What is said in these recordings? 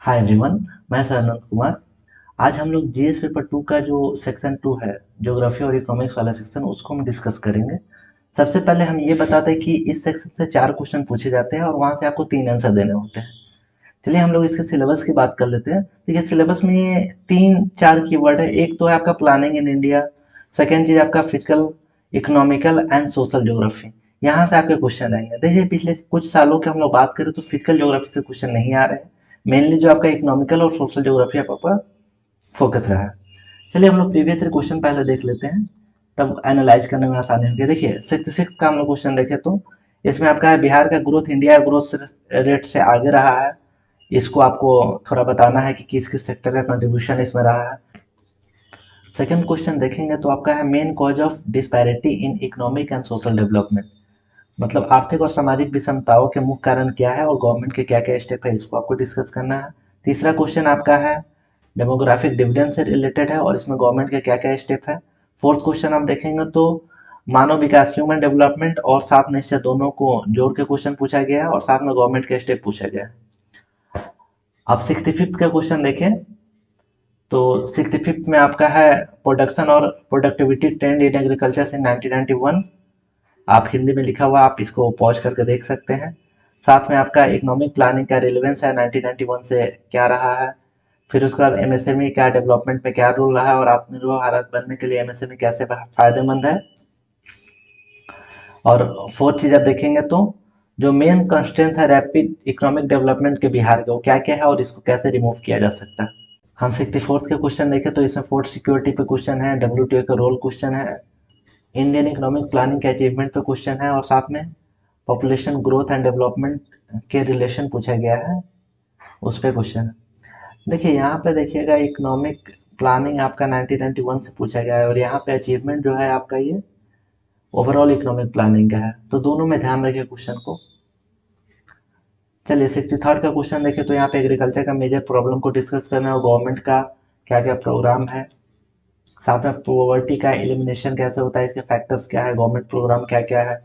Hi everyone. मैं sir अनंत कुमार। आज हम लोग जीएस पेपर 2 का जो सेक्शन 2 है, ज्योग्राफी और इकोनॉमिक्स वाला सेक्शन, उसको हम डिस्कस करेंगे। सबसे पहले हम ये बताते हैं कि इस सेक्शन से 4 क्वेश्चन पूछे जाते हैं और वहाँ से आपको 3 आंसर देने होते हैं। चलिए हम लोग इसके सिलेबस की बात कर लेते हैं। देखिए सिलेबस में ये 3-4 कीवर्ड है। एक तो है आपका प्लानिंग इन इंडिया, सेकेंड चीज आपका physical, economical and social geography. यहाँ से आपके क्वेश्चन आएंगे। देखिए पिछले कुछ सालों की हम लोग बात करें तो फिजिकल ज्योग्राफी से क्वेश्चन नहीं आ रहे हैं। मेनली जो आपका इकोनॉमिकल और सोशल ज्योग्राफी आपका फोकस रहा है। चलिए हम लोग प्रीवियस ईयर क्वेश्चन पहले देख लेते हैं, तब एनालाइज करने में आसानी होगी। देखिए 66 का हम लोग क्वेश्चन देखें तो इसमें आपका है बिहार का ग्रोथ इंडिया ग्रोथ रेट से आगे रहा है। इसको आपको थोड़ा बताना है कि किस किस सेक्टर का कंट्रीब्यूशन इसमें रहा है। सेकंड क्वेश्चन देखेंगे तो आपका है main cause of disparity in economic and social development, मतलब आर्थिक और सामाजिक विषमताओं के मुख्य कारण क्या है और गवर्नमेंट के क्या क्या स्टेप है, इसको आपको डिस्कस करना है। तीसरा क्वेश्चन आपका है डेमोग्राफिक डिविडेंड से रिलेटेड है और इसमें गवर्नमेंट के क्या क्या स्टेप है। फोर्थ क्वेश्चन आप देखेंगे तो मानव विकास ह्यूमन डेवलपमेंट और सात निश्चय दोनों को जोड़ के क्वेश्चन पूछा गया है और साथ में गवर्नमेंट के स्टेप पूछा गया है। अब 65th का क्वेश्चन देखें तो 65th में आपका है प्रोडक्शन और productivity trend in agriculture in 1991। आप हिंदी में लिखा हुआ, आप इसको पॉज करके देख सकते हैं। साथ में आपका इकोनॉमिक प्लानिंग का रिलेवेंस है 1991 से क्या रहा है। फिर उसके बाद एमएसएमई का डेवलपमेंट में क्या रोल रहा है और आत्मनिर्भर भारत बनने के लिए एमएसएमई कैसे फायदेमंद है। और फोर्थ चीज आप देखेंगे तो जो मेन कंस्ट्रेंट है रैपिड इकोनॉमिक डेवलपमेंट के बिहार के, वो क्या क्या है और इसको कैसे रिमूव किया जा सकता है। हम 64th के क्वेश्चन देखें तो इसमें फूड सिक्योरिटी पे क्वेश्चन है, डब्ल्यूटीओ का रोल क्वेश्चन है, इंडियन इकोनॉमिक प्लानिंग के अचीवमेंट पे क्वेश्चन है और साथ में पॉपुलेशन ग्रोथ एंड डेवलपमेंट के रिलेशन पूछा गया है, उस पे क्वेश्चन है। देखिए यहाँ पे देखिएगा इकोनॉमिक प्लानिंग आपका 1991 से पूछा गया है और यहाँ पे अचीवमेंट जो है आपका ये ओवरऑल इकोनॉमिक प्लानिंग का है, तो दोनों में ध्यान रखिए क्वेश्चन को। चलिए 63rd का क्वेश्चन देखें तो यहाँ पे एग्रीकल्चर का मेजर प्रॉब्लम को डिस्कस करना है और गवर्नमेंट का क्या क्या प्रोग्राम है। साथ में पॉवर्टी का एलिमिनेशन कैसे होता है, इसके फैक्टर्स क्या है, गवर्नमेंट प्रोग्राम क्या क्या है।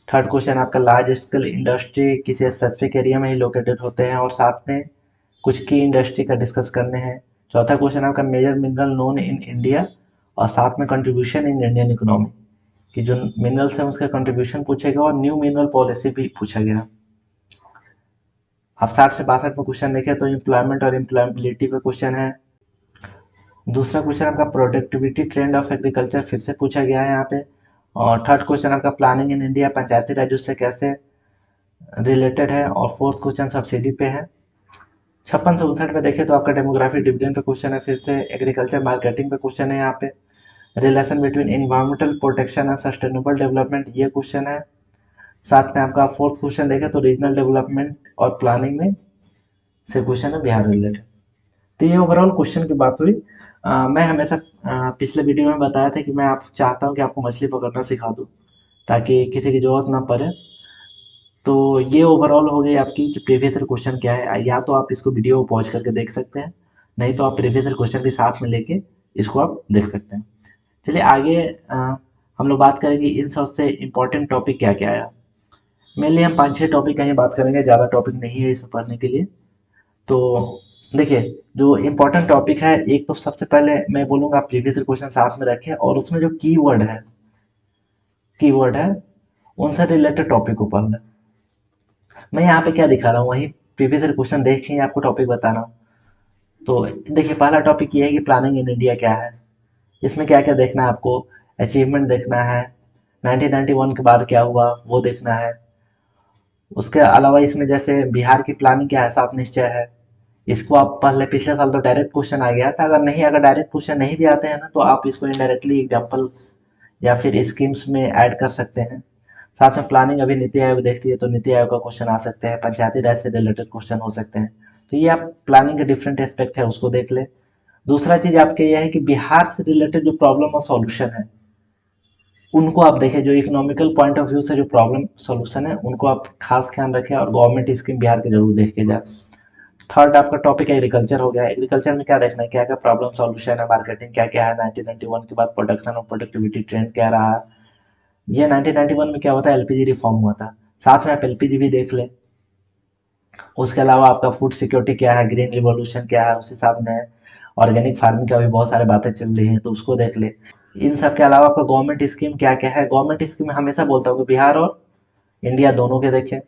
थर्ड क्वेश्चन आपका लार्ज स्केल इंडस्ट्री किसी स्पेसिफिक एरिया में ही लोकेटेड होते हैं और साथ में कुछ की इंडस्ट्री का डिस्कस करने हैं। चौथा क्वेश्चन आपका major mineral known in India और साथ में कंट्रीब्यूशन इन इंडियन इकोनॉमी, कि जो मिनरल्स हैं उसका कंट्रीब्यूशन पूछेगा और न्यू मिनरल पॉलिसी भी पूछा गया। अब 60 से 62 में क्वेश्चन देखें तो एम्प्लॉयमेंट और एम्प्लॉयबिलिटी पे क्वेश्चन है। दूसरा क्वेश्चन आपका प्रोडक्टिविटी ट्रेंड ऑफ एग्रीकल्चर फिर से पूछा गया है यहाँ पे। और थर्ड क्वेश्चन आपका प्लानिंग इन इंडिया पंचायती राज्यों से कैसे रिलेटेड है और फोर्थ क्वेश्चन सब्सिडी पे है। 56 से 59 में देखें तो आपका डेमोग्राफिक डिविडेंड पे क्वेश्चन है, फिर से एग्रीकल्चर मार्केटिंग पे क्वेश्चन है यहाँ पे। Relation between environmental protection and sustainable development ये क्वेश्चन है। साथ में आपका फोर्थ क्वेश्चन देखें तो रीजनल डेवलपमेंट और प्लानिंग में से क्वेश्चन है बिहार रिलेटेड। तो ये ओवरऑल क्वेश्चन की बात हुई। मैं हमेशा पिछले वीडियो में बताया था कि मैं आप चाहता हूँ कि आपको मछली पकड़ना सिखा दूँ ताकि किसी की जरूरत ना पड़े। तो ये ओवरऑल हो गई आपकी कि प्रीवियस ईयर क्वेश्चन क्या है। या तो आप इसको वीडियो को पॉज करके देख सकते हैं, नहीं तो आप प्रीवियस ईयर क्वेश्चन भी साथ में लेके इसको आप देख सकते हैं। चलिए आगे हम लोग बात करेंगे इन सबसे इम्पोर्टेंट टॉपिक क्या क्या है। मेनली हम 5-6 टॉपिक का ही बात करेंगे, ज़्यादा टॉपिक नहीं है इसमें पढ़ने के लिए। तो देखिए जो इम्पोर्टेंट टॉपिक है, एक तो सबसे पहले मैं बोलूँगा प्रीवियस ईयर क्वेश्चन साथ में रखें और उसमें जो कीवर्ड है उनसे रिलेटेड टॉपिक को पढ़ लें। मैं यहाँ पे क्या दिखा रहा हूँ वही प्रीवियस ईयर क्वेश्चन देख के ही आपको टॉपिक बता रहा हूँ। तो देखिए पहला टॉपिक ये है कि प्लानिंग इन इंडिया क्या है। इसमें क्या क्या देखना है आपको, अचीवमेंट देखना है, 1991 के बाद क्या हुआ वो देखना है। उसके अलावा इसमें जैसे बिहार की प्लानिंग क्या है, सात निश्चय है, इसको आप पहले पिछले साल तो डायरेक्ट क्वेश्चन आ गया था। अगर डायरेक्ट क्वेश्चन नहीं भी आते हैं ना तो आप इसको इनडायरेक्टली एग्जाम्पल या फिर स्कीम्स में ऐड कर सकते हैं। साथ में प्लानिंग अभी नीति आयोग देखती है तो नीति आयोग का क्वेश्चन आ सकते हैं, पंचायती राज से रिलेटेड क्वेश्चन हो सकते हैं। तो ये आप प्लानिंग के डिफरेंट एस्पेक्ट है उसको देख ले। दूसरा चीज आपके यह है कि बिहार से रिलेटेड जो प्रॉब्लम और सॉल्यूशन है उनको आप देखें, जो इकोनॉमिकल पॉइंट ऑफ व्यू से जो प्रॉब्लम सॉल्यूशन है उनको आप खास ध्यान रखें और गवर्नमेंट स्कीम बिहार के जरूर देख के जाए। थर्ड आपका टॉपिक एग्रीकल्चर हो गया। एग्रीकल्चर में क्या देखना है, क्या क्या प्रॉब्लम सॉल्यूशन है, मार्केटिंग क्या क्या है, 1991 के बाद प्रोडक्शन और प्रोडक्टिविटी ट्रेंड क्या रहा। ये 1991 में क्या होता है, एलपीजी रिफॉर्म हुआ था, साथ में आप एलपीजी भी देख ले। उसके अलावा आपका फूड सिक्योरिटी क्या है, ग्रीन रिवॉल्यूशन क्या है, उस हिसाब में ऑर्गेनिक फार्मिंग का भी बहुत सारे बातें चल रही हैं तो उसको देख ले। इन सब के अलावा आपका गवर्नमेंट स्कीम क्या क्या है, गवर्नमेंट स्कीम हमेशा बोलता हूँ कि बिहार और इंडिया दोनों के देखें।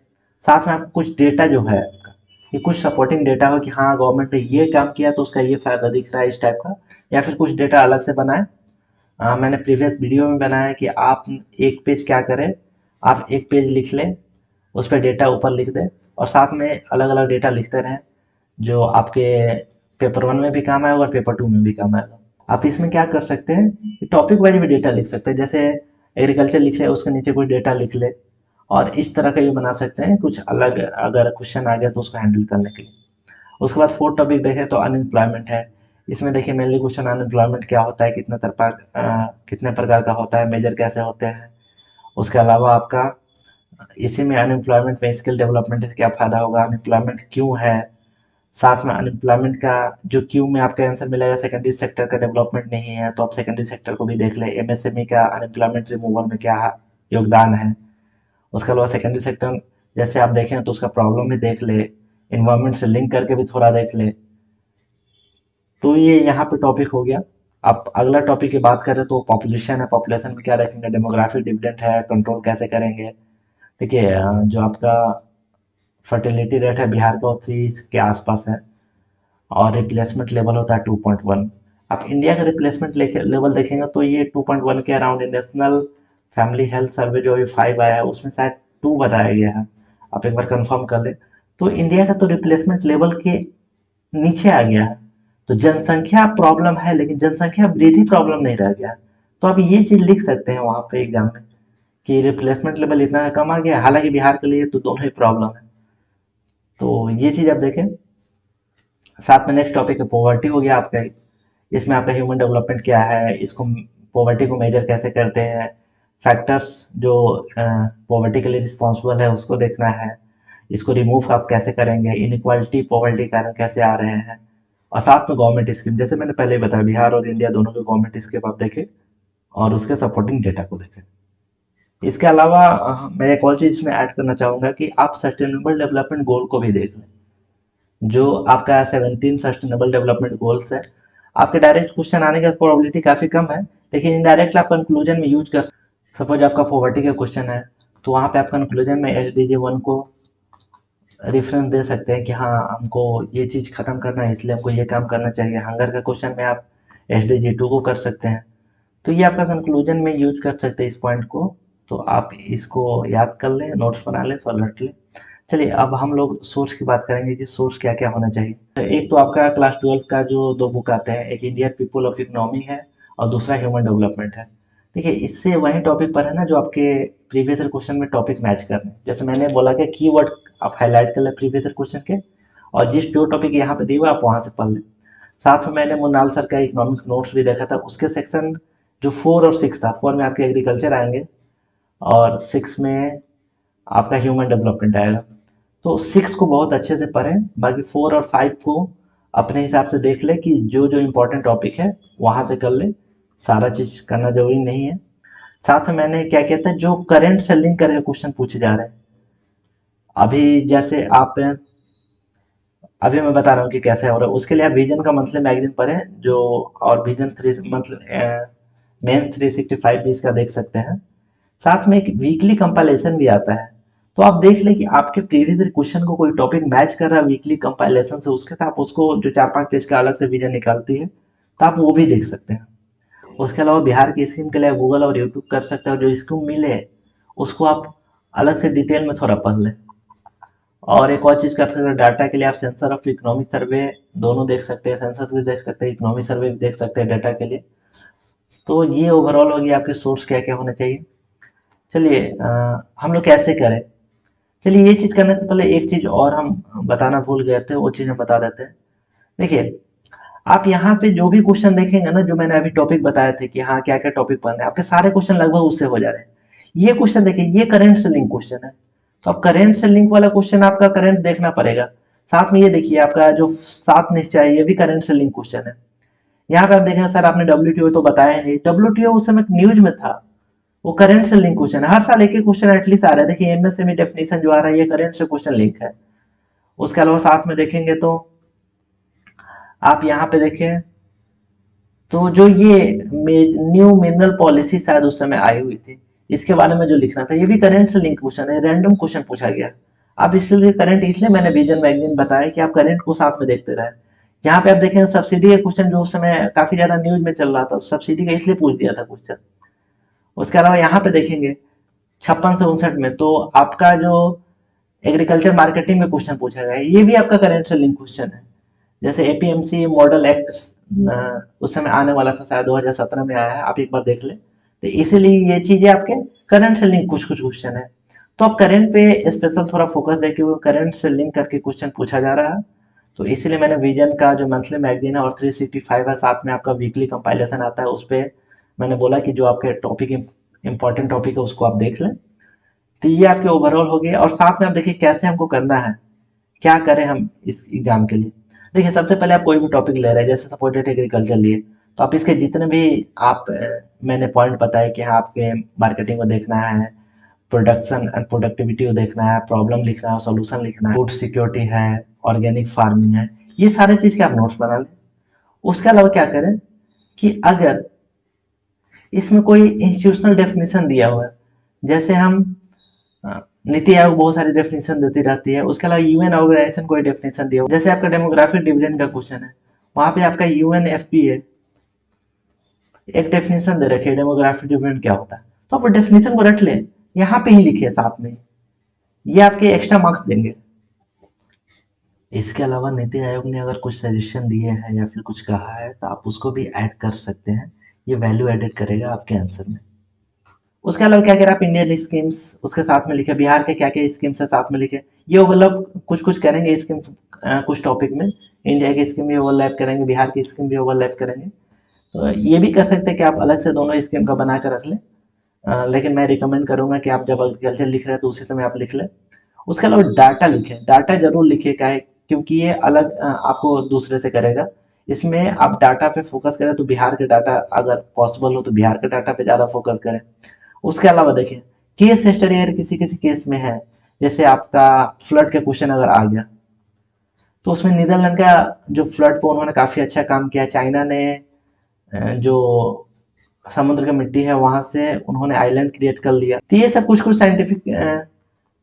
साथ में आपको कुछ डेटा जो है आपका, ये कुछ सपोर्टिंग डेटा हो कि हाँ गवर्नमेंट ने ये काम किया तो उसका ये फायदा दिख रहा है इस टाइप का, या फिर कुछ डेटा अलग से बनाए। मैंने प्रीवियस वीडियो में बनाया है कि आप एक पेज क्या करें, आप एक पेज लिख लें, उस पर डेटा ऊपर लिख दें और साथ में अलग अलग डेटा लिखते रहें जो आपके पेपर वन में भी काम आएगा और पेपर टू में भी काम आएगा। आप इसमें क्या कर सकते हैं, टॉपिक वाइज भी डेटा लिख सकते हैं, जैसे एग्रीकल्चर लिख ले उसके नीचे कुछ डेटा लिख ले, और इस तरह का ये बना सकते हैं कुछ अलग, अगर क्वेश्चन आ गया तो उसको हैंडल करने के लिए। उसके बाद फोर्थ टॉपिक देखें तो अनएम्प्लॉयमेंट है। इसमें देखिए मेनली क्वेश्चन अनएम्प्लॉयमेंट क्या होता है, कितने प्रकार का होता है, मेजर कैसे होते हैं। उसके अलावा आपका इसी में अनएम्प्लॉयमेंट में स्किल डेवलपमेंट से क्या फायदा होगा, अनएम्प्लॉयमेंट क्यों है, साथ में अनएम्प्लॉयमेंट का जो क्यू में आपका आंसर मिलेगा सेकेंडरी सेक्टर का डेवलपमेंट नहीं है तो आप सेकेंडरी सेक्टर को भी देख ले, एमएसएमई का अनएम्प्लॉयमेंट रिमूवल में क्या योगदान है। उसके अलावा सेकेंडरी सेक्टर जैसे आप देखें तो उसका प्रॉब्लम भी देख ले, इन्वायरमेंट से लिंक करके भी थोड़ा देख ले। तो ये यहाँ पे टॉपिक हो गया। अब अगला टॉपिक की बात करें तो पॉपुलेशन है, पॉपुलेशन में क्या रखेंगे, डेमोग्राफिक डिविडेंड है, कंट्रोल कैसे करेंगे। देखिए जो आपका फर्टिलिटी रेट है बिहार का वो 3 के आसपास है और रिप्लेसमेंट लेवल होता है 2.1। आप इंडिया का रिप्लेसमेंट लेवल देखेंगे तो ये 2.1 के अराउंड है। नेशनल फैमिली हेल्थ सर्वे जो अभी 5 आया है उसमें शायद 2 बताया गया है, आप एक बार कंफर्म कर ले। तो इंडिया का तो रिप्लेसमेंट लेवल के नीचे आ गया है। तो जनसंख्या प्रॉब्लम है लेकिन जनसंख्या वृद्धि प्रॉब्लम नहीं रह गया। तो आप ये चीज लिख सकते हैं वहां पे एग्जाम में कि रिप्लेसमेंट लेवल इतना कम आ गया, हालांकि बिहार के लिए तो दोनों ही प्रॉब्लम है। तो ये चीज आप देखें। साथ में नेक्स्ट टॉपिक है पॉवर्टी हो गया आपका। इसमें आपका ह्यूमन डेवलपमेंट क्या है, इसको पॉवर्टी को मेजर कैसे करते हैं, फैक्टर्स जो पॉवर्टी के लिए रिस्पॉन्सिबल है उसको देखना है, इसको रिमूव आप कैसे करेंगे, इनइक्वालिटी पॉवर्टी के कारण कैसे आ रहे हैं। और साथ में गवर्नमेंट स्कीम जैसे मैंने पहले ही बताया बिहार और इंडिया दोनों के गवर्नमेंट स्कीम आप देखें और उसके सपोर्टिंग डेटा को देखें। इसके अलावा मैं एक और चीज इसमें ऐड करना चाहूंगा कि आप सस्टेनेबल डेवलपमेंट गोल को भी देख लें। जो आपका 17 सस्टेनेबल डेवलपमेंट गोल्स है, आपके डायरेक्ट क्वेश्चन आने का प्रोबेबिलिटी काफी कम है, लेकिन इनडायरेक्ट आप कंक्लूजन में यूज कर। सपोज आपका पॉवर्टी का क्वेश्चन है तो वहां पे आप कंक्लूजन में SDG 1 को रेफरेंस दे सकते हैं कि हाँ हमको ये चीज खत्म करना है इसलिए हमको ये काम करना चाहिए। हंगर का क्वेश्चन में आप SDG 2 को कर सकते हैं। तो ये आपका कंक्लूजन में यूज कर सकते हैं इस पॉइंट को। तो आप इसको याद कर लें, नोट्स बना लें, थोड़ा रट लें। चलिए अब हम लोग सोर्स की बात करेंगे कि सोर्स क्या क्या होना चाहिए। तो एक तो आपका क्लास 12 का जो 2 बुक आते हैं, एक इंडियन पीपल ऑफ इकोनॉमी है और दूसरा ह्यूमन डेवलपमेंट है। देखिए इससे वही टॉपिक पर है ना जो आपके प्रीवियस क्वेश्चन में टॉपिक मैच कर रहे हैं। जैसे मैंने बोला कि कीवर्ड आप हाईलाइट कर लें प्रीवियस क्वेश्चन के, और जिस जो टॉपिक यहाँ पे दिए हुए आप वहां से पढ़ लें। साथ में मैंने मुनाल सर का इकोनॉमिक्स नोट्स भी देखा था, उसके सेक्शन जो 4 और 6 था, 4 में आपके एग्रीकल्चर आएंगे और 6 में आपका ह्यूमन डेवलपमेंट आएगा। तो 6 को बहुत अच्छे से पढ़ें, बाकी 4 और 5 को अपने हिसाब से देख ले कि जो जो इम्पोर्टेंट टॉपिक है वहां से कर ले, सारा चीज करना जरूरी नहीं है। साथ में मैंने क्या कहता है जो करंट से लिंक करके क्वेश्चन पूछे जा रहे हैं, अभी जैसे आप, अभी मैं बता रहा हूँ कि कैसे हो रहा है, उसके लिए आप विजन का मंथली मैगजीन पढ़ें जो, और विजन 3 मतलब मेंस 365 भी इसका देख सकते हैं। साथ में एक वीकली कंपाइलेशन भी आता है, तो आप देख लें कि आपके प्रीवियस क्वेश्चन को कोई टॉपिक मैच कर रहा है वीकली कंपाइलेशन से उसके, तो आप उसको जो 4-5 पेज का अलग से विजन निकालती है तो आप वो भी देख सकते हैं। उसके अलावा बिहार की स्कीम के लिए गूगल और यूट्यूब कर सकते हैं, और जो स्कीम मिले उसको आप अलग से डिटेल में थोड़ा पढ़ लें। और एक और चीज कर सकते हैं, डाटा के लिए आप सेंसर ऑफ इकोनॉमिक सर्वे दोनों देख सकते हैं, सेंसस भी देख सकते हैं, इकोनॉमिक सर्वे भी देख सकते हैं डाटा के लिए। तो ये ओवरऑल होगी आपके सोर्स क्या क्या होना चाहिए। चलिए हम लोग कैसे करें। चलिए ये चीज करने से पहले एक चीज और हम बताना भूल गए थे, वो चीज हम बता देते हैं। देखिए आप यहाँ पे जो भी क्वेश्चन देखेंगे ना, जो मैंने अभी टॉपिक बताए थे कि हाँ क्या क्या टॉपिक पढ़ना है, आपके सारे क्वेश्चन लगभग उससे हो जा रहे हैं। ये क्वेश्चन देखिए, ये करंट से लिंक क्वेश्चन है, तो अब करंट से लिंक वाला क्वेश्चन आपका करंट देखना पड़ेगा। साथ में ये देखिए आपका जो 7 निश्चय है ये भी करंट से लिंक क्वेश्चन है। यहाँ पे आप देखेंगे सर आपने WTO तो बताया ही नहीं, WTO उस समय न्यूज में था, वो करंट से लिंक क्वेश्चन है। हर साल एक एक क्वेश्चन एटलीस्ट आ रहा है। देखिए MSME डेफिनेशन जो आ रहा है ये करंट से क्वेश्चन लिंक है। उसके अलावा साथ में देखेंगे तो आप यहाँ पे देखें तो जो ये न्यू मिनरल पॉलिसी शायद उस समय आई हुई थी, इसके बारे में जो लिखना था, ये भी करंट से लिंक क्वेश्चन है, रैंडम क्वेश्चन पूछा गया। अब इसलिए करंट, इसलिए मैंने विजन मैगजीन बताया कि आप करंट को साथ में देखते रहे। यहाँ पे आप देखें सब्सिडी का क्वेश्चन जो उस समय काफी ज्यादा न्यूज में चल रहा था, सब्सिडी का इसलिए पूछ दिया था क्वेश्चन। उसके अलावा यहाँ पे देखेंगे 56 से 59 में तो आपका जो एग्रीकल्चर मार्केटिंग में क्वेश्चन पूछा गया है, ये भी आपका करंट से लिंक क्वेश्चन है। जैसे एपीएमसी मॉडल एक्ट उस समय आने वाला था, शायद 2017 में आया है, आप एक बार देख लें। तो इसीलिए ये चीजें आपके करंट से लिंक कुछ कुछ क्वेश्चन है, तो आप करंट पे स्पेशल थोड़ा फोकस दें कि वो करंट से लिंक करके क्वेश्चन पूछा जा रहा है। तो इसीलिए मैंने विजन का जो मंथली मैगजीन है और 365 है, साथ में आपका वीकली कंपाइलेशन आता है, उस पर मैंने बोला कि जो आपके टॉपिक इंपॉर्टेंट टॉपिक है उसको आप देख लें। तो ये आपके ओवरऑल हो गए, और साथ में आप देखिए कैसे हमको करना है, क्या करें हम इस एग्जाम के लिए। देखिए सबसे पहले आप कोई भी टॉपिक ले रहे हैं, जैसे सपोर्टेड एग्रीकल्चर लिए, तो आप इसके जितने भी आप मैंने पॉइंट बताए कि हाँ आपके मार्केटिंग को देखना है, प्रोडक्शन एंड प्रोडक्टिविटी को देखना है, प्रॉब्लम लिखना है, सॉल्यूशन लिखना है, फूड सिक्योरिटी है, ऑर्गेनिक फार्मिंग है, ये सारे चीज के आप नोट्स बना लें। उसके अलावा क्या करें कि अगर इसमें कोई इंस्टीट्यूशनल डेफिनेशन दिया हुआ है, जैसे हम नीति आयोग बहुत सारी डेफिनेशन देती रहती है, उसके अलावा यूएन ऑर्गेनाइजेशन कोई डेफिनेशन दिया हुआ, जैसे आपका डेमोग्राफिक डिविडेंड का क्वेश्चन है, वहां पे आपका यूएनएफपीए एक डेफिनेशन दे रखी है डेमोग्राफिक डिविडेंड क्या होता है, तो आप डेफिनेशन को रट लें, यहाँ पे ही लिखिए साथ में, ये आपके एक्स्ट्रा मार्क्स देंगे। इसके अलावा नीति आयोग ने अगर कुछ सजेशन दिए हैं या फिर कुछ कहा है तो आप उसको भी ऐड कर सकते हैं, ये वैल्यू एडेड करेगा आपके आंसर में। उसके अलावा क्या कह रहा है, आप इंडियन स्कीम्स उसके साथ में लिखे, बिहार के क्या क्या स्कीम्स है साथ में लिखे, ये ओवरलैप कुछ कुछ करेंगे स्कीम्स, कुछ टॉपिक में इंडिया की स्कीम भी ओवरलैप करेंगे, बिहार की स्कीम भी ओवरलैप करेंगे। तो ये भी कर सकते हैं कि आप अलग से दोनों स्कीम का बना कर रख लें, लेकिन मैं रिकमेंड करूंगा कि आप जब एग्रीकल्चर लिख रहे हैं तो उसी समय आप लिख लें। उसके अलावा डाटा लिखें, डाटा जरूर लिखिए, क्या है क्योंकि ये अलग आपको दूसरे से करेगा। इसमें आप डाटा पे फोकस करें तो बिहार के डाटा, अगर पॉसिबल हो तो बिहार के डाटा पे ज्यादा फोकस करें। उसके अलावा देखिए केस स्टडी अगर किसी किसी केस में है, जैसे आपका फ्लड का क्वेश्चन अगर आ गया, तो उसमें नीदरलैंड का जो फ्लड पे उन्होंने काफी अच्छा काम किया, चाइना ने जो समुद्र की मिट्टी है वहां से उन्होंने आइलैंड क्रिएट कर लिया, तो ये सब कुछ कुछ साइंटिफिक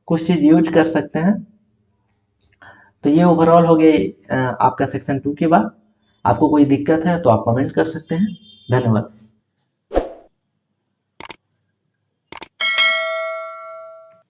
कुछ चीज यूज कर सकते हैं। तो ये ओवरऑल हो गए आपका सेक्शन 2 के बाद। आपको कोई दिक्कत है तो आप कमेंट कर सकते हैं। धन्यवाद।